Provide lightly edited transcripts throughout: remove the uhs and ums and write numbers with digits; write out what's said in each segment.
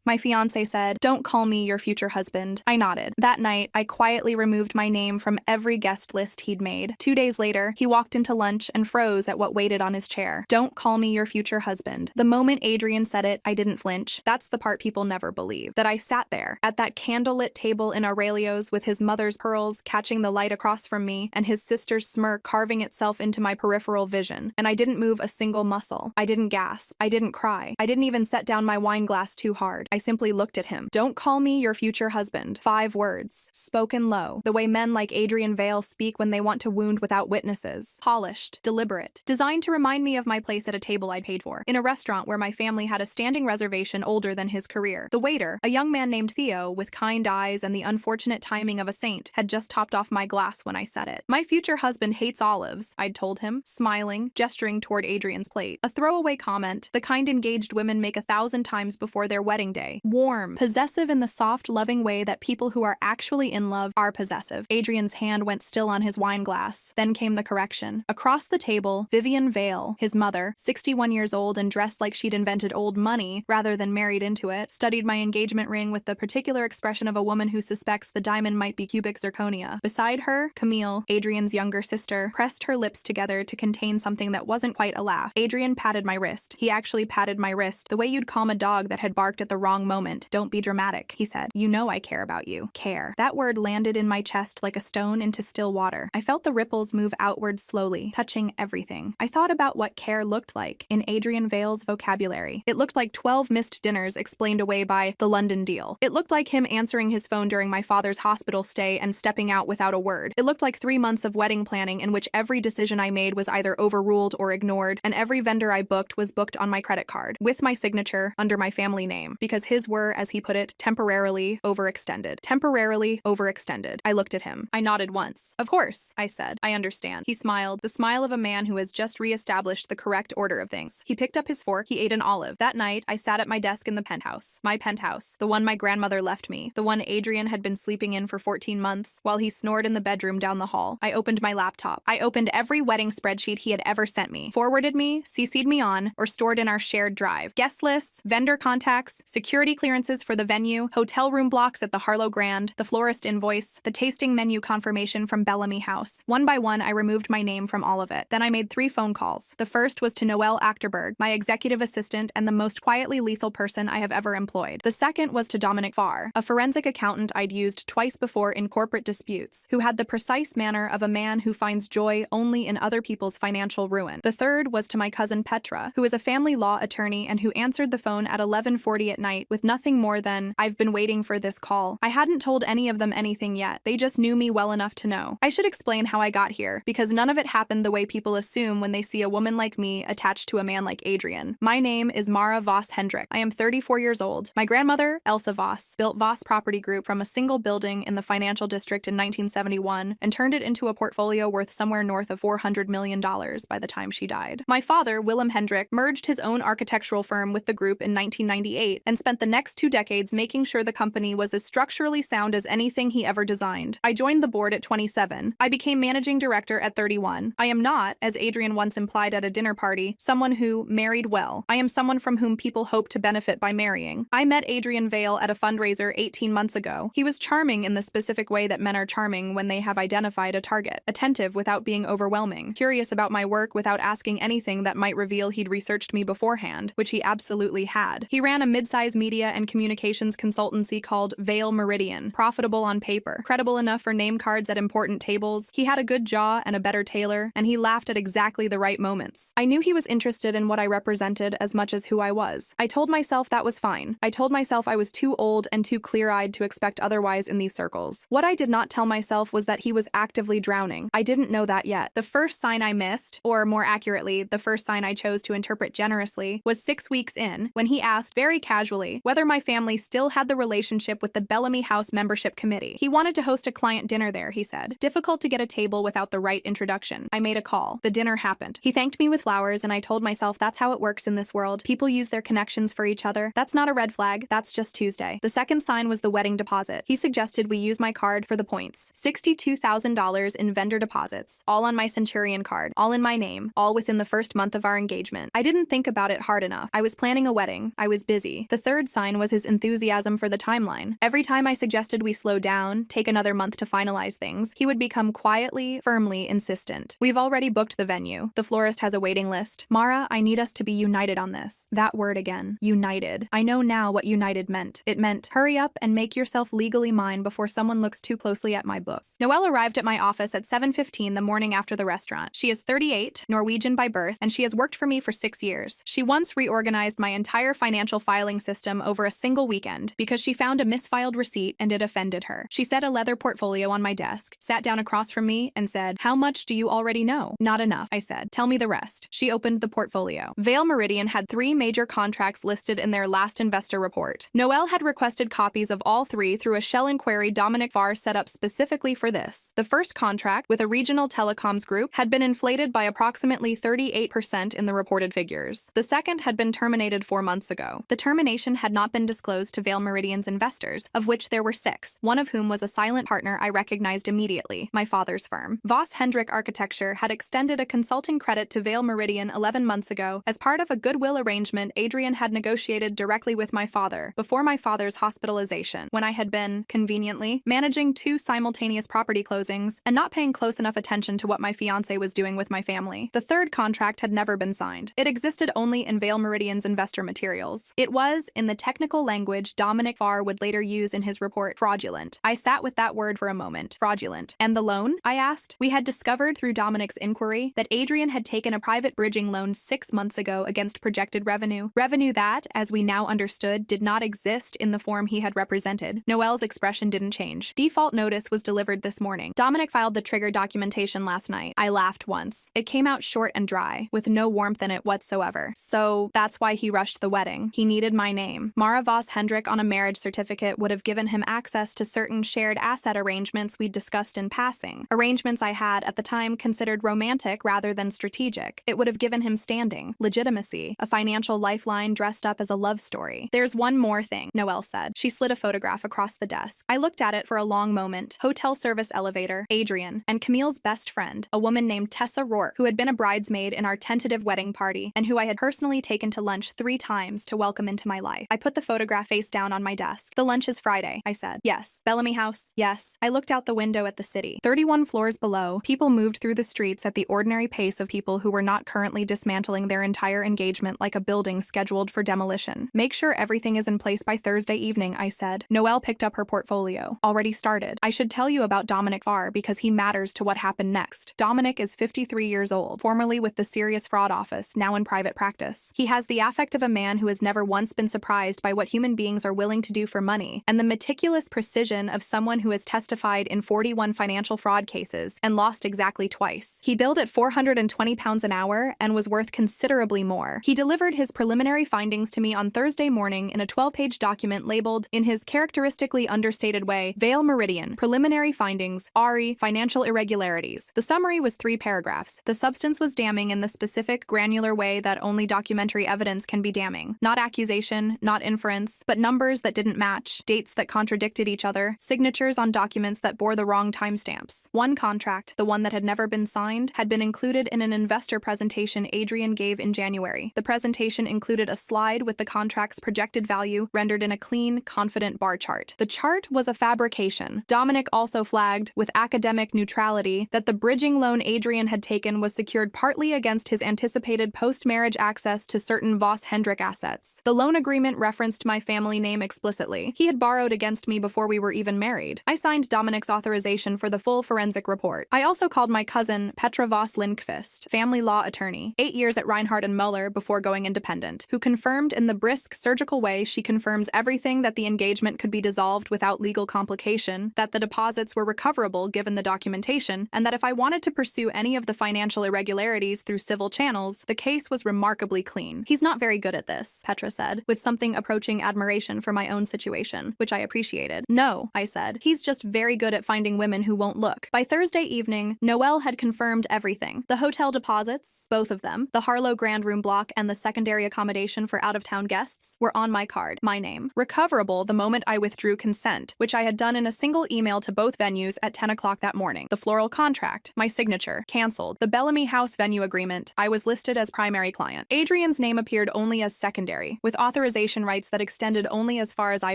My fiancé said, "Don't call me your future husband." I nodded. That night, I quietly removed my name from every guest list he'd made. 2 days later, he walked into lunch and froze at what waited on his chair. "Don't call me your future husband." The moment Adrian said it, I didn't flinch. That's the part people never believe. That I sat there, at that candlelit table in Aurelio's with his mother's pearls catching the light across from me and his sister's smirk carving itself into my peripheral vision. And I didn't move a single muscle. I didn't gasp. I didn't cry. I didn't even set down my wine glass too hard. I simply looked at him. "Don't call me your future husband." 5 words, spoken low, the way men like Adrian Vale speak when they want to wound without witnesses. Polished, deliberate, designed to remind me of my place at a table I'd paid for, in a restaurant where my family had a standing reservation older than his career. The waiter, a young man named Theo, with kind eyes and the unfortunate timing of a saint, had just topped off my glass when I said it. "My future husband hates olives," I'd told him, smiling, gesturing toward Adrian's plate. A throwaway comment, the kind engaged women make 1,000 times before their wedding day. Warm, possessive in the soft, loving way that people who are actually in love are possessive. Adrian's hand went still on his wine glass. Then came the correction. Across the table, Vivian Vale, his mother, 61 years old and dressed like she'd invented old money rather than married into it, studied my engagement ring with the particular expression of a woman who suspects the diamond might be cubic zirconia. Beside her, Camille, Adrian's younger sister, pressed her lips together to contain something that wasn't quite a laugh. Adrian patted my wrist. He actually patted my wrist, the way you'd calm a dog that had barked at the wrong moment. "Don't be dramatic," he said. "You know I care about you." Care. That word landed in my chest like a stone into still water. I felt the ripples move outward slowly, touching everything. I thought about what care looked like in Adrian Vale's vocabulary. It looked like 12 missed dinners explained away by the London deal. It looked like him answering his phone during my father's hospital stay and stepping out without a word. It looked like 3 months of wedding planning in which every decision I made was either overruled or ignored, and every vendor I booked was booked on my credit card, with my signature, under my family name, because his were, as he put it, temporarily overextended. Temporarily overextended. I looked at him. I nodded once. "Of course," I said. "I understand." He smiled, the smile of a man who has just re-established the correct order of things. He picked up his fork. He ate an olive. That night, I sat at my desk in the penthouse. My penthouse. The one my grandmother left me. The one Adrian had been sleeping in for 14 months, while he snored in the bedroom down the hall. I opened my laptop. I opened every wedding spreadsheet he had ever sent me, forwarded me, CC'd me on, or stored in our shared drive. Guest lists, vendor contacts, security clearances for the venue, hotel room blocks at the Harlow Grand, the florist invoice, the tasting menu confirmation from Bellamy House. One by one, I removed my name from all of it. Then I made 3 phone calls. The first was to Noelle Achterberg, my executive assistant and the most quietly lethal person I have ever employed. The second was to Dominic Farr, a forensic accountant I'd used twice before in corporate disputes, who had the precise manner of a man who finds joy only in other people's financial ruin. The third was to my cousin Petra, who is a family law attorney and who answered the phone at 11:40 at night with nothing more than, "I've been waiting for this call." I hadn't told any of them anything yet. They just knew me well enough to know. I should explain how I got here, because none of it happened the way people assume when they see a woman like me attached to a man like Adrian. My name is Mara Voss Hendrick. I am 34 years old. My grandmother, Elsa Voss, built Voss Property Group from a single building in the financial district in 1971 and turned it into a portfolio worth somewhere north of $400 million by the time she died. My father, Willem Hendrick, merged his own architectural firm with the group in 1998 and spent the next 2 decades making sure the company was as structurally sound as anything he ever designed. I joined the board at 27. I became managing director at 31. I am not, as Adrian once implied at a dinner party, someone who married well. I am someone from whom people hope to benefit by marrying. I met Adrian Vale at a fundraiser 18 months ago. He was charming in the specific way that men are charming when they have identified a target, attentive without being overwhelming, curious about my work without asking anything that might reveal he'd researched me beforehand, which he absolutely had. He ran a mid-size media and communications consultancy called Vale Meridian, profitable on paper, credible enough for name cards at important tables. He had a good jaw and a better tailor, and he laughed at exactly the right moments. I knew he was interested in what I represented as much as who I was. I told myself that was fine. I told myself I was too old and too clear-eyed to expect otherwise in these circles. What I did not tell myself was that he was actively drowning. I didn't know that yet. The first sign I missed, or more accurately, the first sign I chose to interpret generously, was 6 weeks in, when he asked very casually whether my family still had the relationship with the Bellamy House membership committee. He wanted to host a client dinner there, he said. Difficult to get a table without the right introduction. I made a call. The dinner happened. He thanked me with flowers, and I told myself that's how it works in this world. People use their connections for each other. That's not a red flag. That's just Tuesday. The second sign was the wedding deposit. He suggested we use my card for the points. $62,000 in vendor deposits, all on my Centurion card, all in my name, all within the first month of our engagement. I didn't think about it hard enough. I was planning a wedding. I was busy. The third sign was his enthusiasm for the timeline. Every time I suggested we slow down, take another month to finalize things, he would become quietly, firmly insistent. We've already booked the venue. The florist has a waiting list. Mara, I need us to be united on this. That word again. United. I know now what united meant. It meant, hurry up and make yourself legally mine before someone looks too closely at my books. Noelle arrived at my office at 7:15 the morning after the restaurant. She is 38, Norwegian by birth, and she has worked for me for 6 years. She once reorganized my entire financial filing system over a single weekend because she found a misfiled receipt and it offended her. She set a leather portfolio on my desk, sat down across from me, and said, "How much do you already know?" "Not enough," I said. "Tell me the rest." She opened the portfolio. Vale Meridian had 3 major contracts listed in their last investor report. Noelle had requested copies of all 3 through a shell inquiry Dominic Farr set up specifically for this. The first contract, with a regional telecoms group, had been inflated by approximately 38% in the reported figures. The second had been terminated 4 months ago. The termination had not been disclosed to Vale Meridian's investors, of which there were 6, one of whom was a silent partner I recognized immediately, my father's firm. Voss Hendrick Architecture had extended a consulting credit to Vale Meridian 11 months ago. As part of a goodwill arrangement Adrian had negotiated directly with my father before my father's hospitalization, when I had been, conveniently, managing 2 simultaneous property closings and not paying close enough attention to what my fiancé was doing with my family. The third contract had never been signed. It existed only in Vale Meridian's investor materials. It was, in the technical language Dominic Farr would later use in his report, fraudulent. I sat with that word for a moment. Fraudulent. And the loan? I asked. We had discovered through Dominic's inquiry that Adrian had taken a private bridging loan 6 months ago against projected revenue. Revenue that, as we now understood, did not exist in the form he had represented. Noelle's expression didn't change. Default notice was delivered this morning. Dominic filed the trigger documentation last night. I laughed once. It came out short and dry, with no warmth in it whatsoever. So that's why he rushed the wedding. He needed my name. Mara Voss Hendrick on a marriage certificate would have given him access to certain shared asset arrangements we'd discussed in passing. Arrangements I had, at the time, considered romantic rather than strategic. It would have given him standing, legitimacy, a financial lifeline dressed up as a love story. There's one more thing, Noelle said. She slid a photograph across the desk. I looked at it for a long moment. Hotel service elevator, Adrian, and Camille's best friend, a woman named Tessa Rourke, who had been a bridesmaid in our tentative wedding party and who I had personally taken to lunch 3 times to welcome into my life. I put the photograph face down on my desk. The lunch is Friday, I said. Yes. Bellamy House? Yes. I looked out the window at the city. 31 floors below, people moved through the streets at the ordinary pace of people who were not currently dismantling their entire engagement like a building scheduled for demolition. Make sure everything is in place by Thursday evening, I said. Noelle picked up her portfolio. Already started. I should tell you about Dominic Farr because he matters to what happened next. Dominic is 53 years old, formerly with the Serious Fraud Office, now in private practice. He has the affect of a man who has never once been surprised by what human beings are willing to do for money, and the meticulous precision of someone who has testified in 41 financial fraud cases and lost exactly twice. He billed at £420 an hour and was worth considerably more. He delivered his preliminary findings to me on Thursday morning in a 12-page document labeled, in his characteristically understated way, Vale Meridian, Preliminary Findings, RE, Financial Irregularities. The summary was 3 paragraphs. The substance was damning in the specific, granular way that only documentary evidence can be damning. Not accusation, not inference, but numbers that didn't match, dates that contradicted each other, signatures on documents that bore the wrong timestamps. One contract, the one that had never been signed, had been included in an investor presentation Adrian gave in January. The presentation included a slide with the contract's projected value rendered in a clean, confident bar chart. The chart was a fabrication. Dominic also flagged, with academic neutrality, that the bridging loan Adrian had taken was secured partly against his anticipated post-marriage access to certain Voss Hendrick assets. The loan agreement referenced my family name explicitly. He had borrowed against me before we were even married. I signed Dominic's authorization for the full forensic report. I also called my cousin, Petra Voss Lindqvist, family law attorney, 8 years at Reinhardt and Muller before going independent, who confirmed in the brisk, surgical way she confirms everything that the engagement could be dissolved without legal complication, that the deposits were recoverable given the documentation, and that if I wanted to pursue any of the financial irregularities through civil channels, the case was remarkably clean. He's not very good at this, Petra said, with something approaching admiration for my own situation, which I appreciated. No, I said. He's just very good at finding women who won't look. By Thursday evening, Noelle had confirmed everything. The hotel deposits, both of them, the Harlow Grand Room block and the secondary accommodation for out-of-town guests, were on my card, my name. Recoverable the moment I withdrew consent, which I had done in a single email to both venues at 10 o'clock that morning. The floral contract, my signature, canceled. The Bellamy House venue agreement, I was listed as primary client. Adrian's name appeared only as secondary, with authorization authorization rights that extended only as far as I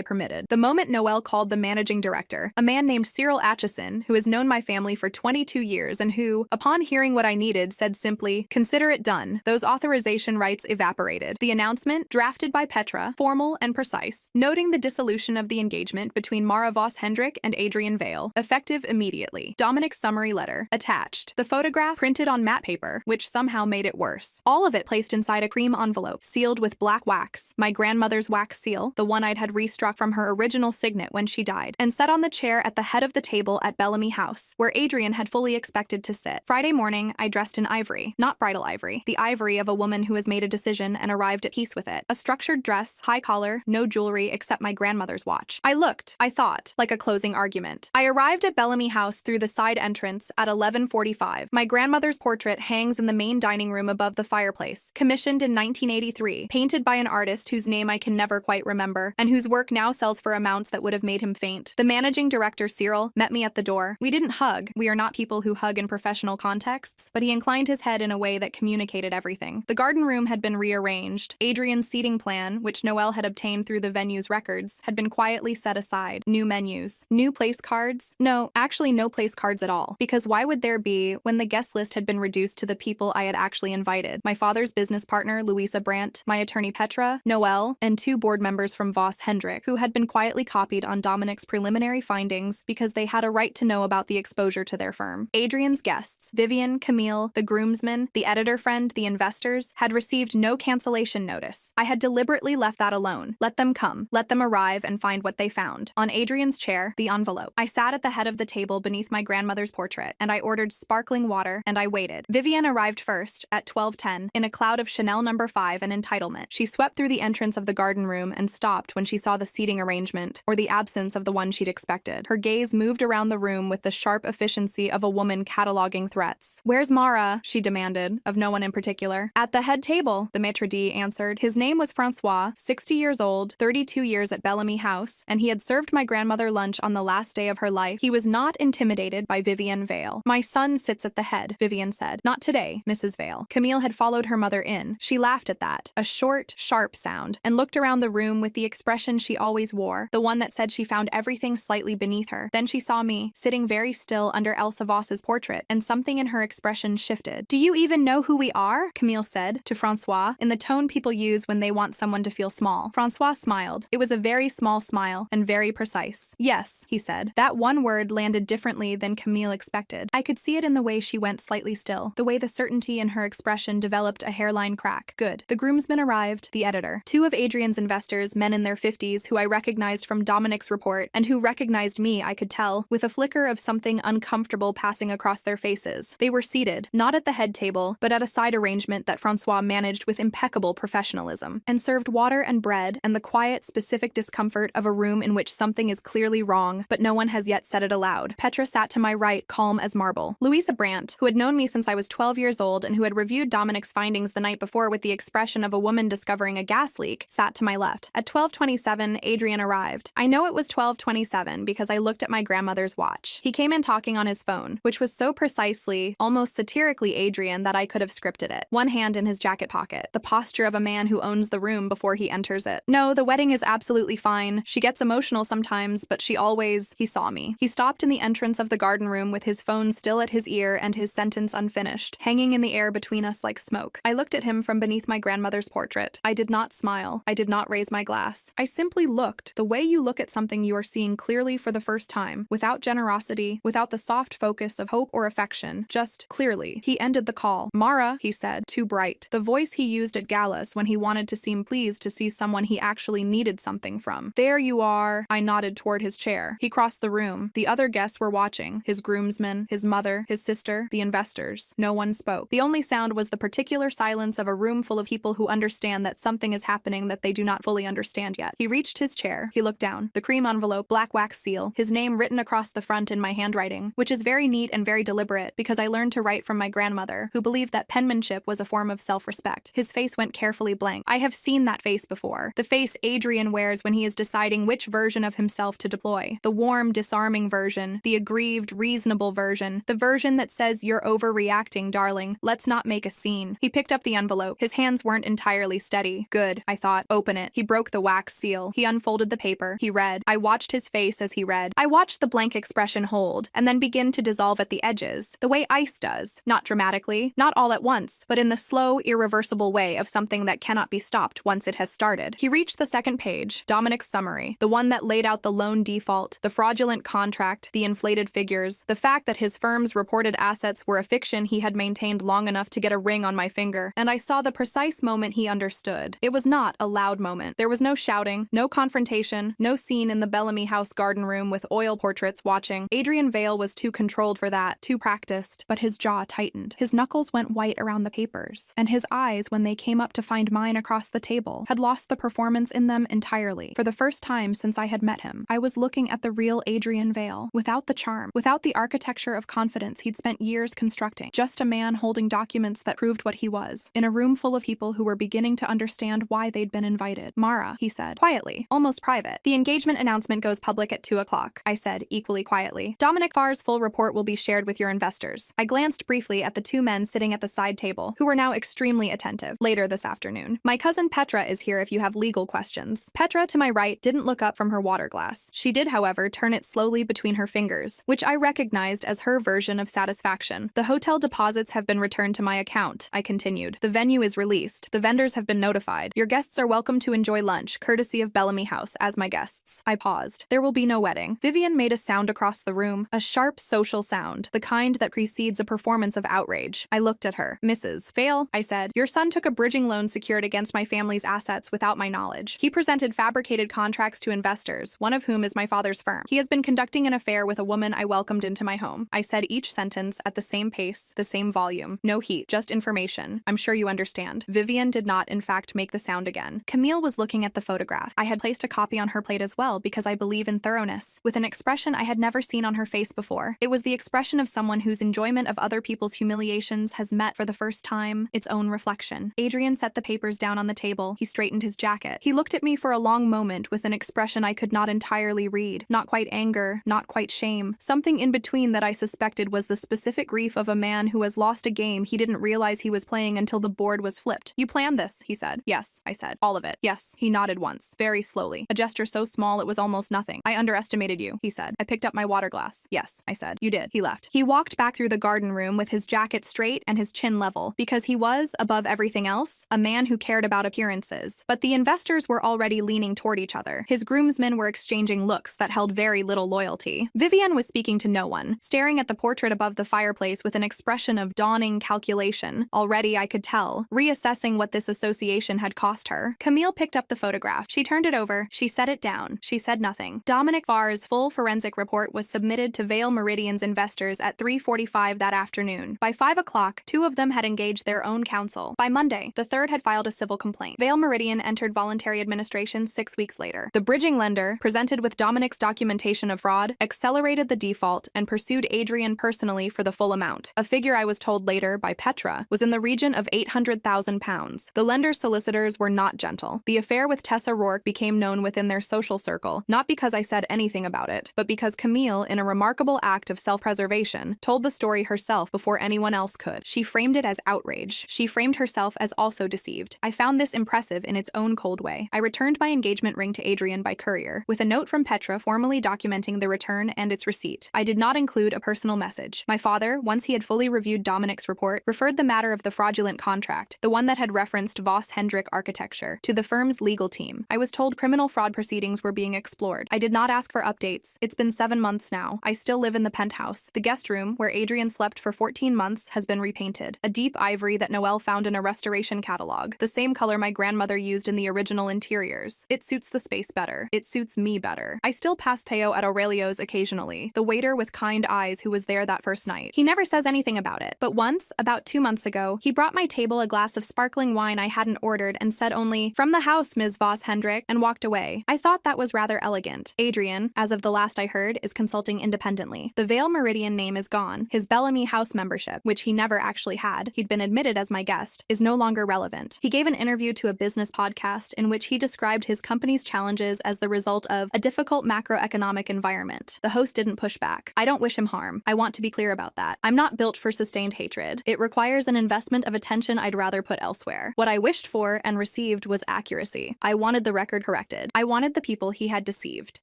permitted. The moment Noel called the managing director, a man named Cyril Atchison, who has known my family for 22 years and who, upon hearing what I needed, said simply, "Consider it done," those authorization rights evaporated. The announcement, drafted by Petra, formal and precise, noting the dissolution of the engagement between Mara Vos Hendrik and Adrian Vale, effective immediately. Dominic's summary letter, attached. The photograph printed on matte paper, which somehow made it worse. All of it placed inside a cream envelope, sealed with black wax, my grandmother's wax seal, the one I'd had restruck from her original signet when she died, and set on the chair at the head of the table at Bellamy House, where Adrian had fully expected to sit. Friday morning, I dressed in ivory, not bridal ivory, the ivory of a woman who has made a decision and arrived at peace with it. A structured dress, high collar, no jewelry except my grandmother's watch. I thought, like a closing argument. I arrived at Bellamy House through the side entrance at 11:45. My grandmother's portrait hangs in the main dining room above the fireplace, commissioned in 1983, painted by an artist whose name I can never quite remember, and whose work now sells for amounts that would have made him faint. The managing director, Cyril, met me at the door. We didn't hug. We are not people who hug in professional contexts, but he inclined his head in a way that communicated everything. The garden room had been rearranged. Adrian's seating plan, which Noel had obtained through the venue's records, had been quietly set aside. New menus. New place cards? No, actually no place cards at all. Because why would there be when the guest list had been reduced to the people I had actually invited? My father's business partner, Louisa Brandt, my attorney Petra, Noel, and 2 board members from Vos Hendrik, who had been quietly copied on Dominic's preliminary findings because they had a right to know about the exposure to their firm. Adrian's guests, Vivian, Camille, the groomsmen, the editor friend, the investors, had received no cancellation notice. I had deliberately left that alone. Let them come. Let them arrive and find what they found. On Adrian's chair, the envelope. I sat at the head of the table beneath my grandmother's portrait, and I ordered sparkling water, and I waited. Vivian arrived first, at 12:10, in a cloud of Chanel No. 5 and entitlement. She swept through the entrance of the garden room and stopped when she saw the seating arrangement, or the absence of the one she'd expected. Her gaze moved around the room with the sharp efficiency of a woman cataloging threats. "Where's Mara?" she demanded, of no one in particular. "At the head table," the maitre d' answered. His name was Francois, 60 years old, 32 years at Bellamy House, and he had served my grandmother lunch on the last day of her life. He was not intimidated by Vivian Vale. "My son sits at the head," Vivian said. "Not today, Mrs. Vale." Camille had followed her mother in. She laughed at that, a short, sharp sound, and looked around the room with the expression she always wore, the one that said she found everything slightly beneath her. Then she saw me, sitting very still under Elsa Voss's portrait, and something in her expression shifted. "Do you even know who we are?" Camille said, to Francois, in the tone people use when they want someone to feel small. Francois smiled. It was a very small smile, and very precise. "Yes," he said. That one word landed differently than Camille expected. I could see it in the way she went slightly still, the way the certainty in her expression developed a hairline crack. Good. The groomsmen arrived, the editor. 2 of Adrian's investors, men in their 50s, who I recognized from Dominic's report, and who recognized me, I could tell, with a flicker of something uncomfortable passing across their faces. They were seated, not at the head table, but at a side arrangement that Francois managed with impeccable professionalism, and served water and bread and the quiet, specific discomfort of a room in which something is clearly wrong, but no one has yet said it aloud. Petra sat to my right, calm as marble. Louisa Brandt, who had known me since I was 12 years old and who had reviewed Dominic's findings the night before with the expression of a woman discovering a gas leak, sat to my left. At 12:27, Adrian arrived. I know it was 12:27 because I looked at my grandmother's watch. He came in talking on his phone, which was so precisely, almost satirically Adrian that I could have scripted it. One hand in his jacket pocket, the posture of a man who owns the room before he enters it. "No, the wedding is absolutely fine. She gets emotional sometimes, but she always..." He saw me. He stopped in the entrance of the garden room with his phone still at his ear and his sentence unfinished, hanging in the air between us like smoke. I looked at him from beneath my grandmother's portrait. I did not smile. I did not raise my glass. I simply looked, the way you look at something you are seeing clearly for the first time, without generosity, without the soft focus of hope or affection, just clearly. He ended the call. "Mara," he said, too bright, the voice he used at galas when he wanted to seem pleased to see someone he actually needed something from. "There you are." I nodded toward his chair. He crossed the room. The other guests were watching, his groomsmen, his mother, his sister, the investors. No one spoke. The only sound was the particular silence of a room full of people who understand that something is happening that they do not fully understand yet. He reached his chair. He looked down. The cream envelope, black wax seal, his name written across the front in my handwriting, which is very neat and very deliberate because I learned to write from my grandmother, who believed that penmanship was a form of self-respect. His face went carefully blank. I have seen that face before. The face Adrian wears when he is deciding which version of himself to deploy. The warm, disarming version, the aggrieved, reasonable version, the version that says, "You're overreacting, darling. Let's not make a scene." He picked up the envelope. His hands weren't entirely steady. Good, I thought. thought, open it. He broke the wax seal. He unfolded the paper. He read. I watched his face as he read. I watched the blank expression hold, and then begin to dissolve at the edges, the way ice does. Not dramatically, not all at once, but in the slow, irreversible way of something that cannot be stopped once it has started. He reached the second page, Dominic's summary, the one that laid out the loan default, the fraudulent contract, the inflated figures, the fact that his firm's reported assets were a fiction he had maintained long enough to get a ring on my finger, and I saw the precise moment he understood. It was not a loud moment. There was no shouting, no confrontation, no scene in the Bellamy House garden room with oil portraits watching. Adrian Vale was too controlled for that, too practiced, but his jaw tightened. His knuckles went white around the papers, and his eyes, when they came up to find mine across the table, had lost the performance in them entirely. For the first time since I had met him, I was looking at the real Adrian Vale, without the charm, without the architecture of confidence he'd spent years constructing, just a man holding documents that proved what he was, in a room full of people who were beginning to understand why they'd been invited. Mara, he said, quietly, almost private. The engagement announcement goes public at 2 o'clock, I said, equally quietly. Dominic Farr's full report will be shared with your investors. I glanced briefly at the two men sitting at the side table, who were now extremely attentive. Later this afternoon. My cousin Petra is here if you have legal questions. Petra, to my right, didn't look up from her water glass. She did, however, turn it slowly between her fingers, which I recognized as her version of satisfaction. The hotel deposits have been returned to my account, I continued. The venue is released. The vendors have been notified. Your guests are welcome to enjoy lunch, courtesy of Bellamy House, as my guests. I paused. There will be no wedding. Vivian made a sound across the room, a sharp social sound, the kind that precedes a performance of outrage. I looked at her. Mrs. Vale, I said, your son took a bridging loan secured against my family's assets without my knowledge. He presented fabricated contracts to investors, one of whom is my father's firm. He has been conducting an affair with a woman I welcomed into my home. I said each sentence at the same pace, the same volume. No heat, just information. I'm sure you understand. Vivian did not, in fact, make the sound again. Camille was looking at the photograph. I had placed a copy on her plate as well because I believe in thoroughness, with an expression I had never seen on her face before. It was the expression of someone whose enjoyment of other people's humiliations has met for the first time its own reflection. Adrian set the papers down on the table. He straightened his jacket. He looked at me for a long moment with an expression I could not entirely read. Not quite anger, not quite shame. Something in between that I suspected was the specific grief of a man who has lost a game he didn't realize he was playing until the board was flipped. You planned this, he said. Yes, I said. All of it. Yes. He nodded once, very slowly. A gesture so small it was almost nothing. I underestimated you, he said. I picked up my water glass. Yes, I said. You did. He left. He walked back through the garden room with his jacket straight and his chin level, because he was, above everything else, a man who cared about appearances. But the investors were already leaning toward each other. His groomsmen were exchanging looks that held very little loyalty. Vivian was speaking to no one, staring at the portrait above the fireplace with an expression of dawning calculation. Already I could tell, reassessing what this association had cost her. Camille picked up the photograph. She turned it over. She set it down. She said nothing. Dominic Farr's full forensic report was submitted to Vale Meridian's investors at 3:45 that afternoon. By 5 o'clock, 2 of them had engaged their own counsel. By Monday, the third had filed a civil complaint. Vale Meridian entered voluntary administration 6 weeks later. The bridging lender, presented with Dominic's documentation of fraud, accelerated the default and pursued Adrian personally for the full amount. A figure I was told later by Petra was in the region of £800,000. The lender's solicitors were not gentle. The affair with Tessa Rourke became known within their social circle, not because I said anything about it, but because Camille, in a remarkable act of self-preservation, told the story herself before anyone else could. She framed it as outrage. She framed herself as also deceived. I found this impressive in its own cold way. I returned my engagement ring to Adrian by courier, with a note from Petra formally documenting the return and its receipt. I did not include a personal message. My father, once he had fully reviewed Dominic's report, referred the matter of the fraudulent contract, the one that had referenced Voss Hendrick Architecture, to the firm's legal team. I was told criminal fraud proceedings were being explored. I did not ask for updates. It's been 7 months now. I still live in the penthouse. The guest room, where Adrian slept for 14 months, has been repainted. A deep ivory that Noelle found in a restoration catalog, the same color my grandmother used in the original interiors. It suits the space better. It suits me better. I still pass Theo at Aurelio's occasionally, the waiter with kind eyes who was there that first night. He never says anything about it, but once, about 2 months ago, he brought my table a glass of sparkling wine I hadn't ordered and said only, "From the house, Ms. Voss Hendrick," and walked away. I thought that was rather elegant. Adrian, as of the last I heard, is consulting independently. The Vale Meridian name is gone. His Bellamy House membership, which he never actually had, he'd been admitted as my guest, is no longer relevant. He gave an interview to a business podcast in which he described his company's challenges as the result of a difficult macroeconomic environment. The host didn't push back. I don't wish him harm. I want to be clear about that. I'm not built for sustained hatred. It requires an investment of attention I'd rather put elsewhere. What I wished for and received was accuracy. I wanted the record corrected. I wanted the people he had deceived,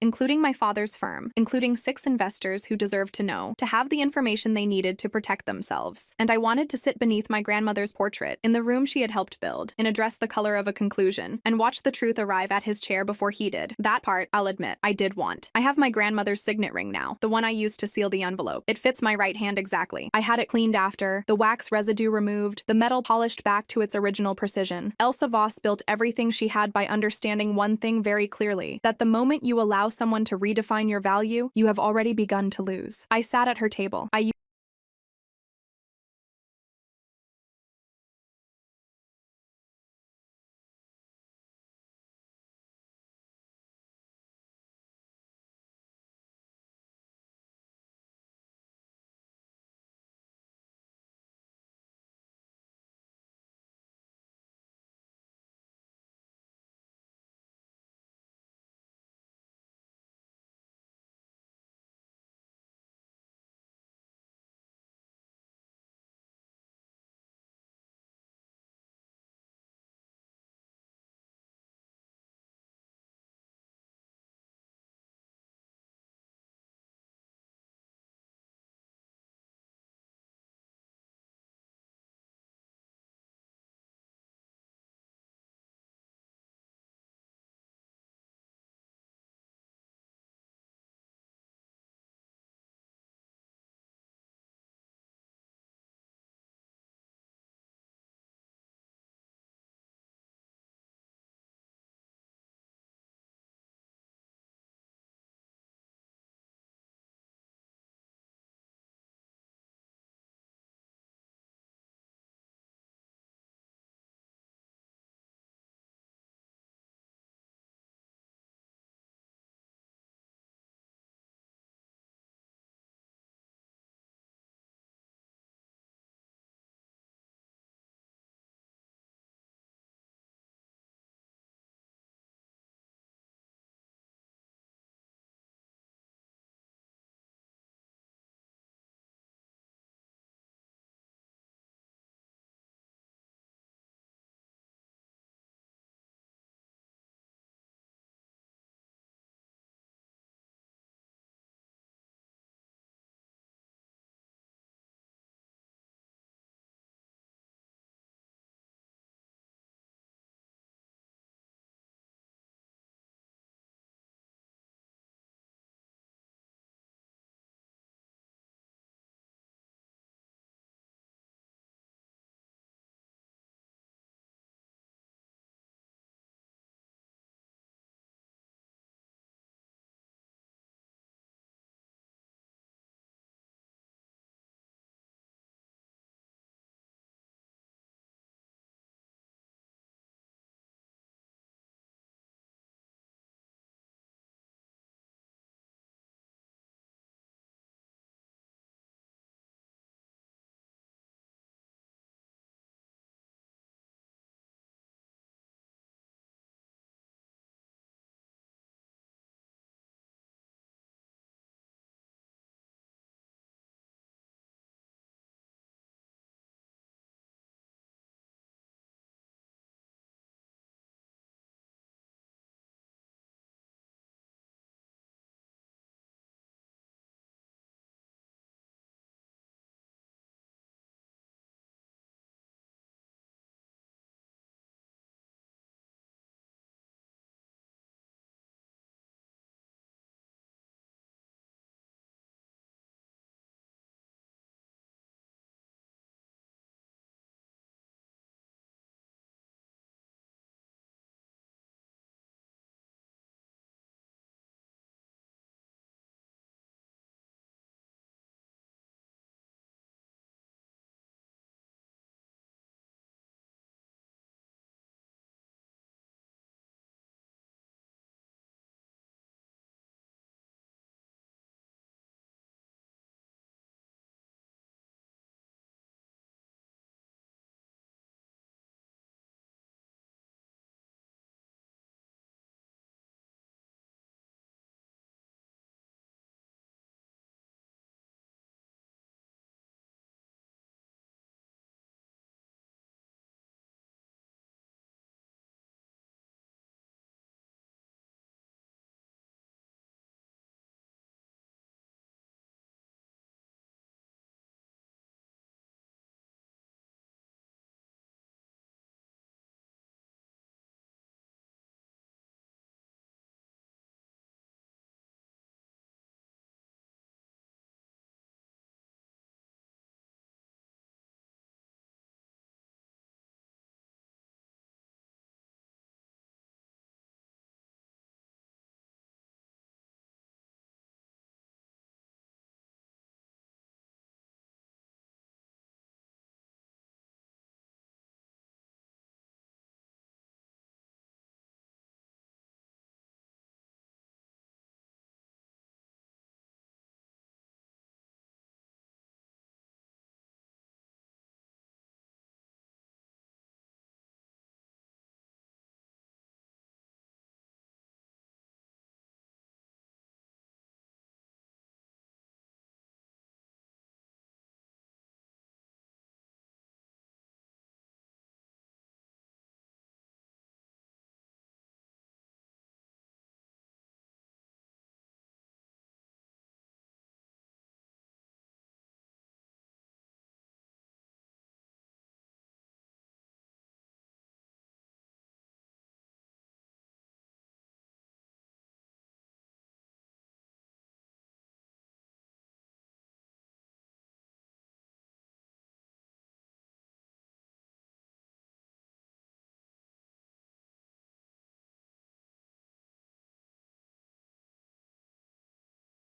including my father's firm, including 6 investors who deserved to know, to have the information they needed to protect themselves. And I wanted to sit beneath my grandmother's portrait, in the room she had helped build, in a dress the color of a conclusion, and watch the truth arrive at his chair before he did. That part, I'll admit, I did want. I have my grandmother's signet ring now, the one I used to seal the envelope. It fits my right hand exactly. I had it cleaned after, the wax residue removed, the metal polished back to its original precision. Elsa Voss built everything she had by understanding one thing very clearly, that the moment you allow someone to redefine your value, you have already begun to lose. I sat at her table. I